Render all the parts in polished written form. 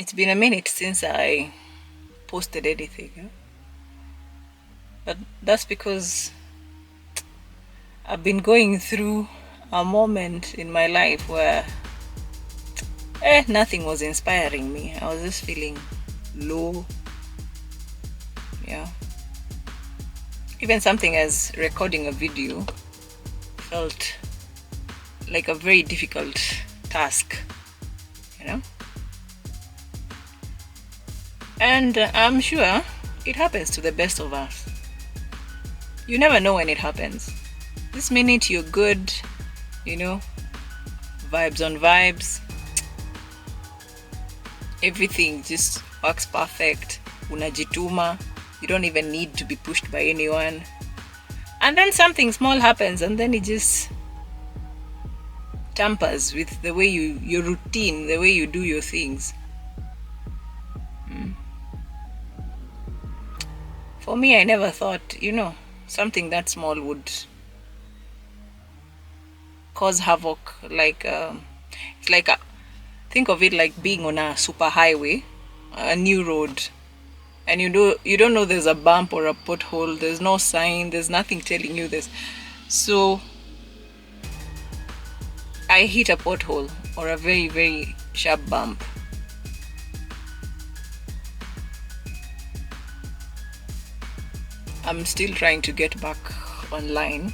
It's been a minute since I posted anything, but that's because I've been going through a moment in my life where nothing was inspiring me. I was just feeling low. Yeah. Even something as recording a video felt like a very difficult task, you know? And I'm sure it happens to the best of us. You never know when it happens. This minute you're good, vibes on vibes, everything just works perfect, unajituma, you don't even need to be pushed by anyone. And then something small happens and then it just tampers with the way your routine, the way you do your things. For me, I never thought, something that small would cause havoc. It's like think of it like being on a super highway, a new road, and you don't know there's a bump or a pothole. There's no sign. There's nothing telling you this. So I hit a pothole or a very, very sharp bump. I'm still trying to get back online.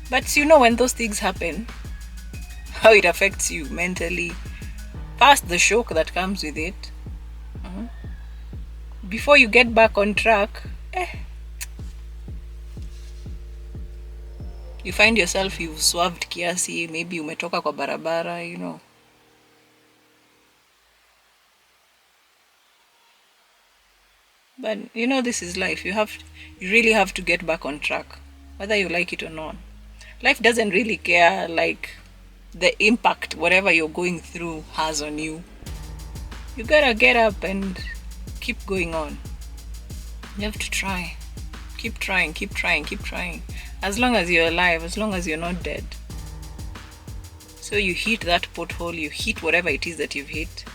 But when those things happen, how it affects you mentally, past the shock that comes with it, before you get back on track, you find yourself you've swerved kiasi, maybe umetoka kwa barabara, But this is life. You really have to get back on track, whether you like it or not. Life doesn't really care like the impact whatever you're going through has on you. You gotta get up and keep going on. You have to try. Keep trying, keep trying, keep trying. As long as you're alive, as long as you're not dead. So you hit that pothole, you hit whatever it is that you've hit.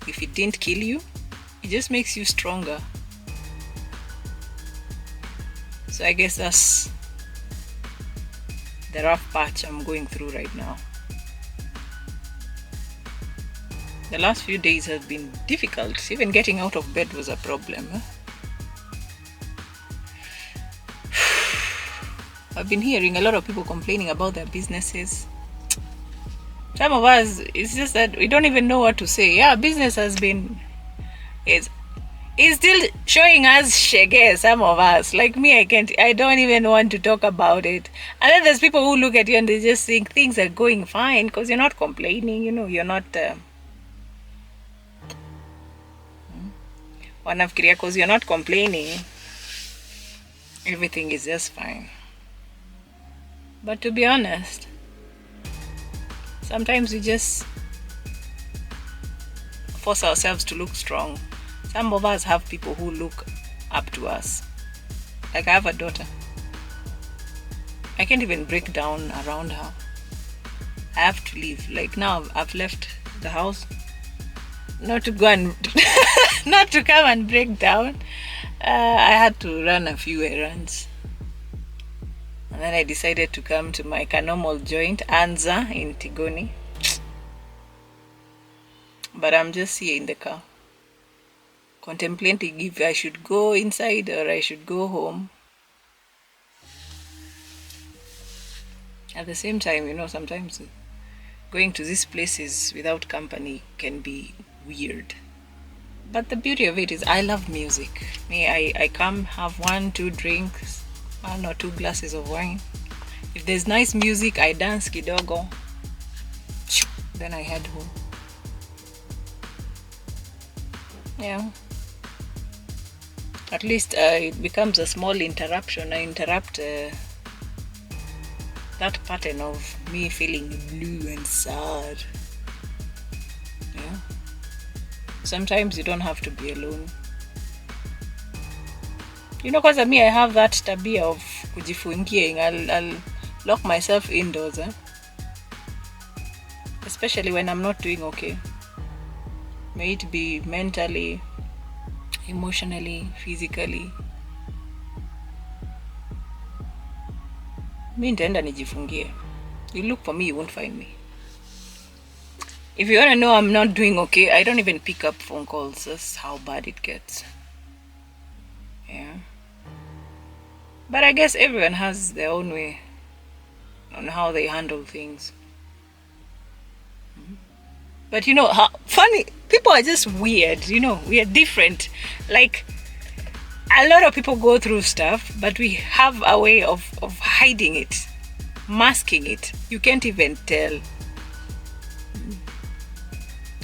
If it didn't kill you, it just makes you stronger. So I guess that's the rough patch I'm going through right now. The last few days have been difficult. Even getting out of bed was a problem. I've been hearing a lot of people complaining about their businesses. Some of us, it's just that we don't even know what to say. Yeah, business is still showing us shege. Some of us, like me, I don't even want to talk about it. And then there's people who look at you and they just think things are going fine because you're not complaining. You're not wanafikiria because you're not complaining, everything is just fine. But to be honest, sometimes we just force ourselves to look strong. Some of us have people who look up to us. Like I have a daughter. I can't even break down around her. I have to leave. Like now I've left the house. Not to go and not to come and break down. I had to run a few errands. And then I decided to come to my normal joint, Anza in Tigoni. But I'm just here in the car, contemplating if I should go inside or I should go home. At the same time, sometimes going to these places without company can be weird. But the beauty of it is I love music. I come, have 1-2 drinks, 1 or 2 glasses of wine. If there's nice music, I dance kidogo. Then I head home. Yeah. At least it becomes a small interruption. I interrupt that pattern of me feeling blue and sad. Yeah. Sometimes you don't have to be alone. Because me, I have that tabia of kujifungia. I'll lock myself indoors. especially when I'm not doing okay. May it be mentally, emotionally, physically. Mi nitaenda nijifungie. You look for me, you won't find me. If you want to know I'm not doing okay, I don't even pick up phone calls. That's how bad it gets. Yeah. But I guess everyone has their own way on how they handle things. But you know how funny, people are just weird, you know, we are different. Like, a lot of people go through stuff, but we have a way of hiding it, masking it. You can't even tell.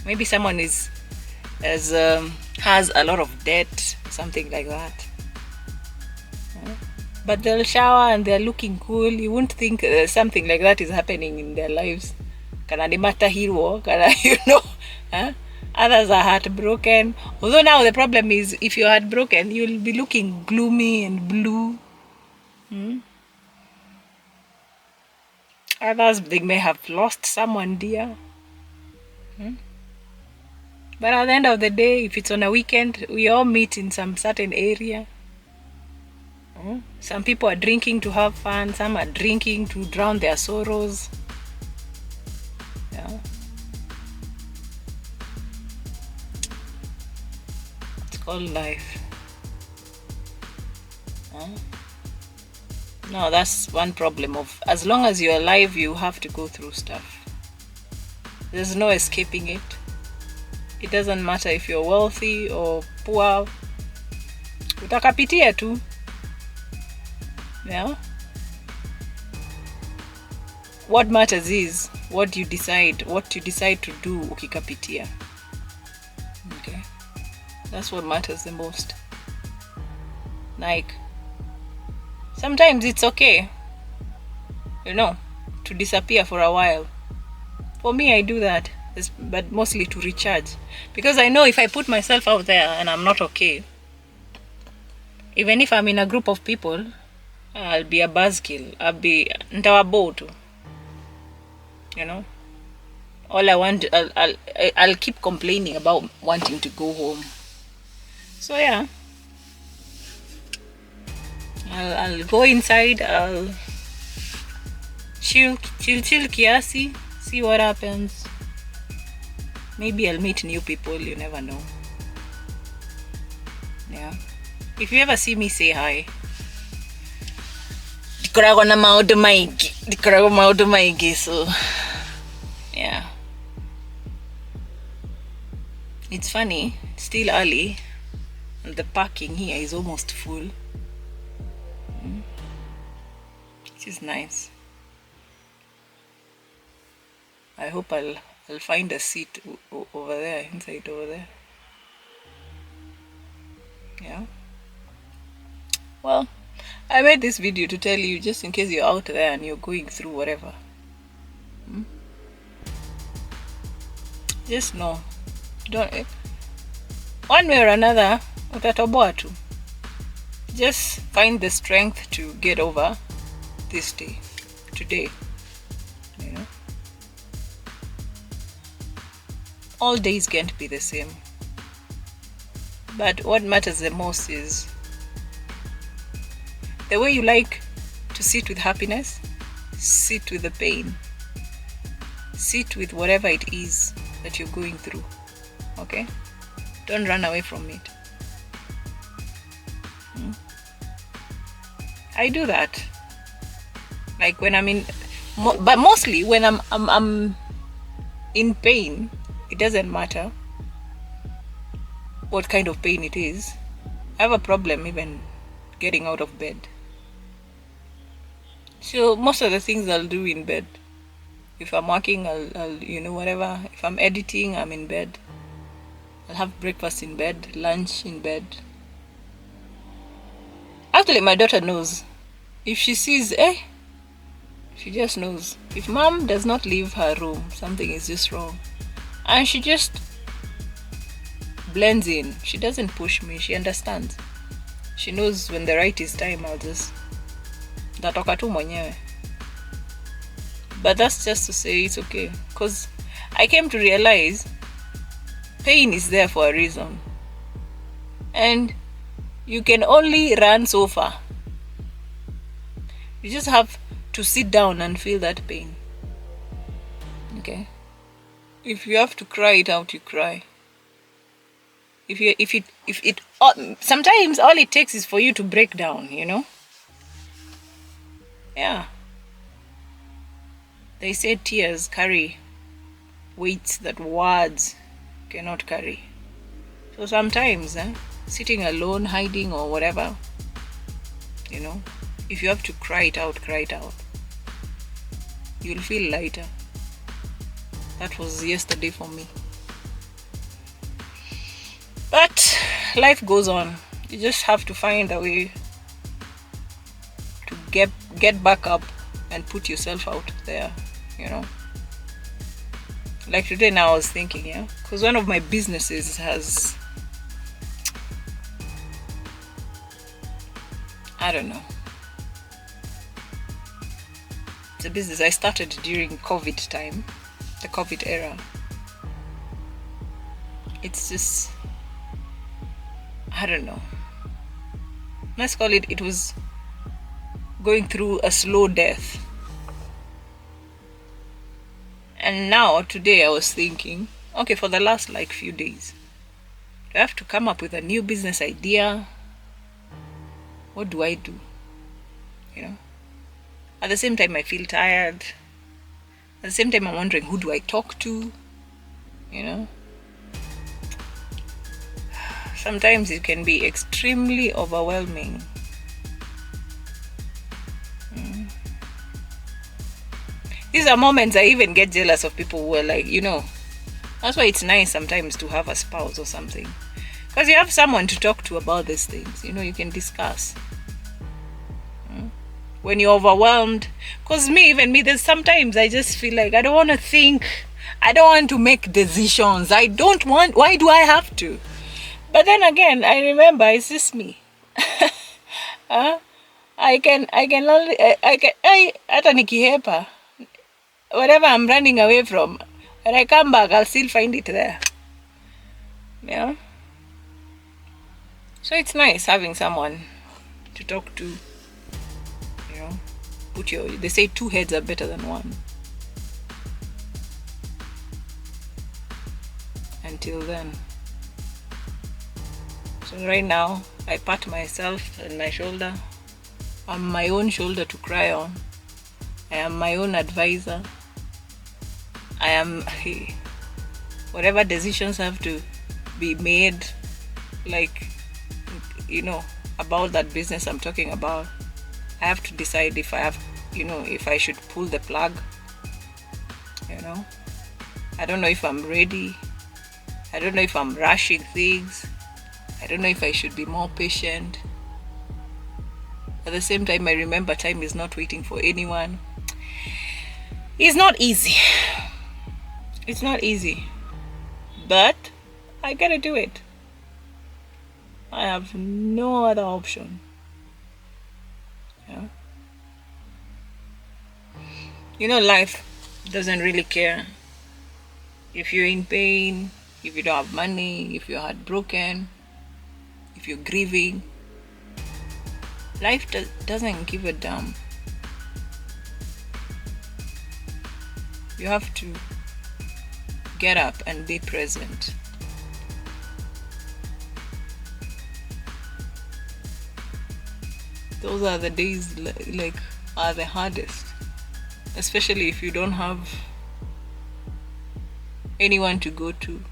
Maybe someone has a lot of debt, something like that. But they'll shower and they're looking cool. You won't think something like that is happening in their lives. Kana ni matahiro, kana, you know. Huh? Others are heartbroken. Although now the problem is, if you're heartbroken, you'll be looking gloomy and blue. Others, they may have lost someone dear. But at the end of the day, if it's on a weekend, we all meet in some certain area. Some people are drinking to have fun. Some are drinking to drown their sorrows. Yeah. It's called life. No, that's one problem of, as long as you're alive, you have to go through stuff. There's no escaping it. It doesn't matter if you're wealthy or poor. Utakapitia tu. Yeah. What matters is what you decide to do ukikapitia. Okay. That's what matters the most. Like, sometimes it's okay, you know, to disappear for a while. For me, I do that, but mostly to recharge. Because I know if I put myself out there and I'm not okay, even if I'm in a group of people, I'll be a buzzkill. Ntawabotu. You know? All I want, I'll keep complaining about wanting to go home. So yeah. I'll go inside, I'll chill kiasi, see what happens. Maybe I'll meet new people, you never know. Yeah. If you ever see me, say hi. Ndikoragwo na maundu maingi, so yeah. It's funny, it's still early and the parking here is almost full. Which is nice. I hope I'll find a seat over there, inside over there. Yeah. Well, I made this video to tell you, just in case you're out there and you're going through whatever. Just know, don't, one way or another, utatoboa tu. Just find the strength to get over this day, today. You know, all days can't be the same. But what matters the most is the way you like to sit with happiness, sit with the pain, sit with whatever it is that you're going through. Okay? Don't run away from it. I do that. Like when I'm in, but mostly when I'm in pain, it doesn't matter what kind of pain it is. I have a problem even getting out of bed. So most of the things I'll do in bed. If I'm working, I'll you know, whatever. If I'm editing, I'm in bed. I'll have breakfast in bed, lunch in bed. Actually, my daughter knows. If she sees, she just knows. If mom does not leave her room, something is just wrong. And she just blends in. She doesn't push me. She understands. She knows when the right is time, I'll just Datoka tu mwenyewe. But that's just to say it's okay. Because I came to realize pain is there for a reason. And you can only run so far. You just have to sit down and feel that pain. Okay? If you have to cry it out, you cry. Sometimes all it takes is for you to break down, Yeah. They say tears carry weights that words cannot carry. So sometimes, sitting alone, hiding or whatever, if you have to cry it out, you'll feel lighter. That was yesterday for me. But life goes on. You just have to find a way to get back up and put yourself out there, Like today now I was thinking, because one of my businesses has, I don't know. It's a business I started during COVID time, the COVID era. It's just, I don't know. Let's call it was going through a slow death. And now, today I was thinking, okay, for the last few days, do I have to come up with a new business idea? What do I do? At the same time I feel tired. At the same time I'm wondering, who do I talk to? Sometimes it can be extremely overwhelming. These are moments I even get jealous of people who are like, that's why it's nice sometimes to have a spouse or something. Because you have someone to talk to about these things. You can discuss. When you're overwhelmed. Because there's sometimes I just feel like I don't want to think. I don't want to make decisions. Why do I have to? But then again, I remember it's just me. I can only, hata nikihepa, whatever I'm running away from, when I come back, I'll still find it there. Yeah. So it's nice having someone to talk to. They say 2 heads are better than one. Until then. So right now, I pat myself on my shoulder. I'm my own shoulder to cry on. I am my own advisor. I am, whatever decisions have to be made, about that business I'm talking about, I have to decide if if I should pull the plug. I don't know if I'm ready. I don't know if I'm rushing things. I don't know if I should be more patient. At the same time, I remember time is not waiting for anyone. It's not easy. It's not easy. But I gotta do it. I have no other option. Life doesn't really care if you're in pain, if you don't have money, if you're heartbroken, if you're grieving. Life doesn't give a damn. You have to get up and be present. Those are the days are the hardest, especially if you don't have anyone to go to.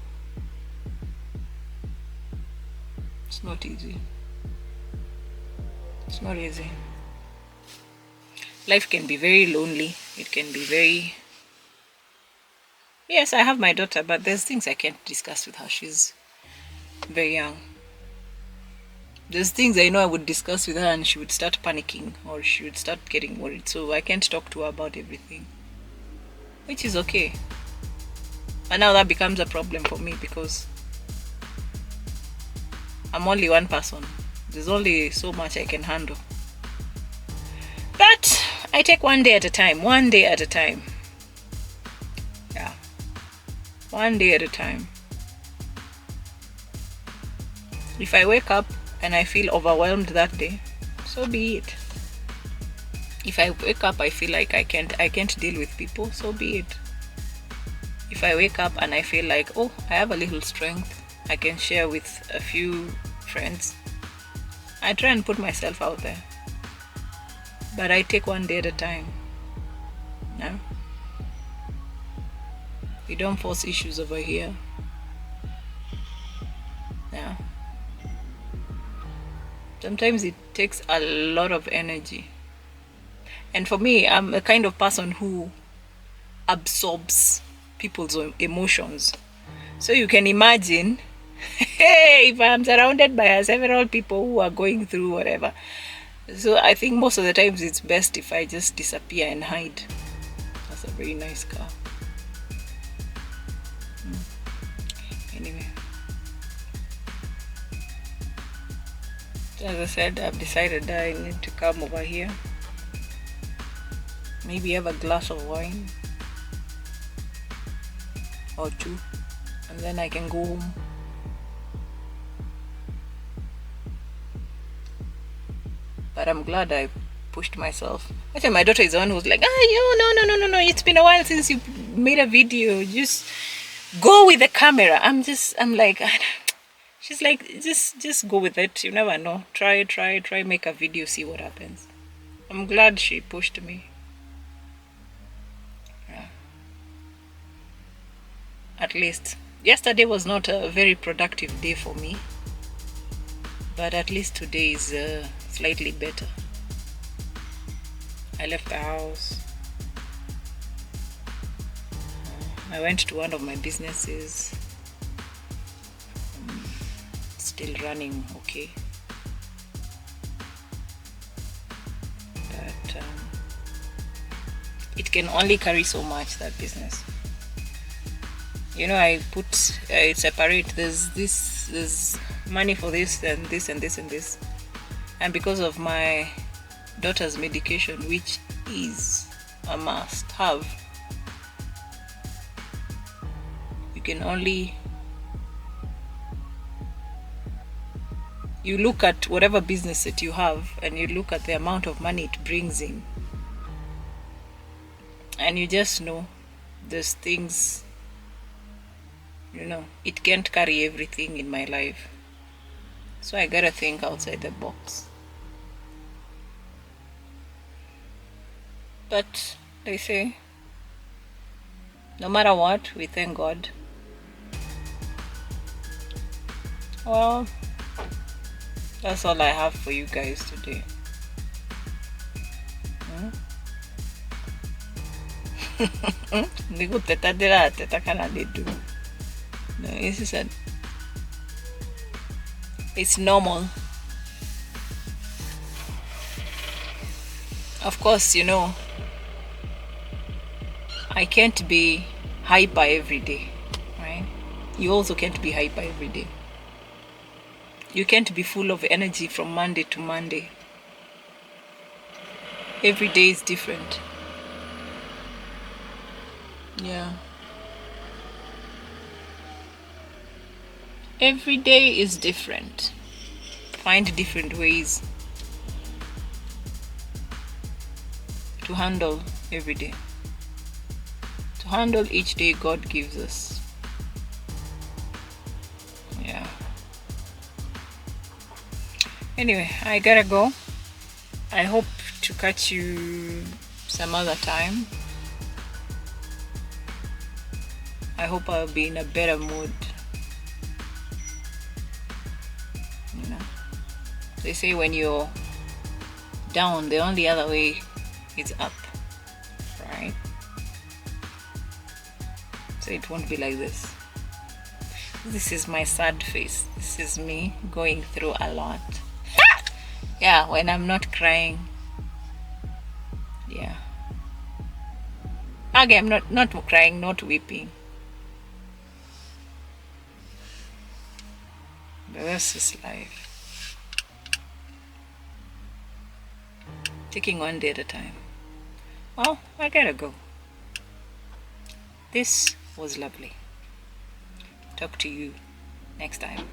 It's not easy. It's not easy. Life can be very lonely. It can be very... Yes, I have my daughter, but there's things I can't discuss with her. She's very young. There's things I know I would discuss with her and she would start panicking or she would start getting worried. So I can't talk to her about everything, which is okay. And now that becomes a problem for me because I'm only one person. There's only so much I can handle. But I take one day at a time. Yeah. One day at a time. If I wake up and I feel overwhelmed that day, so be it. If I wake up I feel like I can't deal with people, so be it. If I wake up and I feel like, oh, I have a little strength, I can share with a few friends, I try and put myself out there. But I take one day at a time. No? We don't force issues over here. Yeah. Sometimes it takes a lot of energy. And for me, I'm a kind of person who absorbs people's emotions. So you can imagine, hey, if I'm surrounded by several people who are going through whatever. So I think most of the times it's best if I just disappear and hide. That's a very nice car. Anyway. As I said, I've decided that I need to come over here. Maybe have a glass of wine or two, and then I can go home. But I'm glad I pushed myself. Actually, my daughter is the one who's like, no, it's been a while since you made a video. Just go with the camera. I'm like, she's like, just go with it. You never know. Try, make a video, see what happens. I'm glad she pushed me. Yeah. At least. Yesterday was not a very productive day for me. But at least today is slightly better. I left the house. I went to one of my businesses. Still running okay. But it can only carry so much, that business. You know, I separate, there's money for this and this and this and this. And because of my daughter's medication, which is a must have, you look at whatever business that you have and you look at the amount of money it brings in, and you just know there's things, it can't carry everything in my life. So I gotta think outside the box. But they say, no matter what, we thank God. Well, that's all I have for you guys today. No, it's normal. Of course, I can't be hyper every day, right? You also can't be hyper every day. You can't be full of energy from Monday to Monday. Every day is different. Yeah. Every day is different. Find different ways to handle every day. To handle each day God gives us. Yeah. Anyway, I gotta go. I hope to catch you some other time. I hope I'll be in a better mood. They say when you're down, the only other way is up, right? So it won't be like this. This is my sad face. This is me going through a lot. Yeah, when I'm not crying. Yeah. Okay, I'm not crying, not weeping. But this is life. Taking one day at a time. Well, I gotta go. This was lovely. talk to you next time.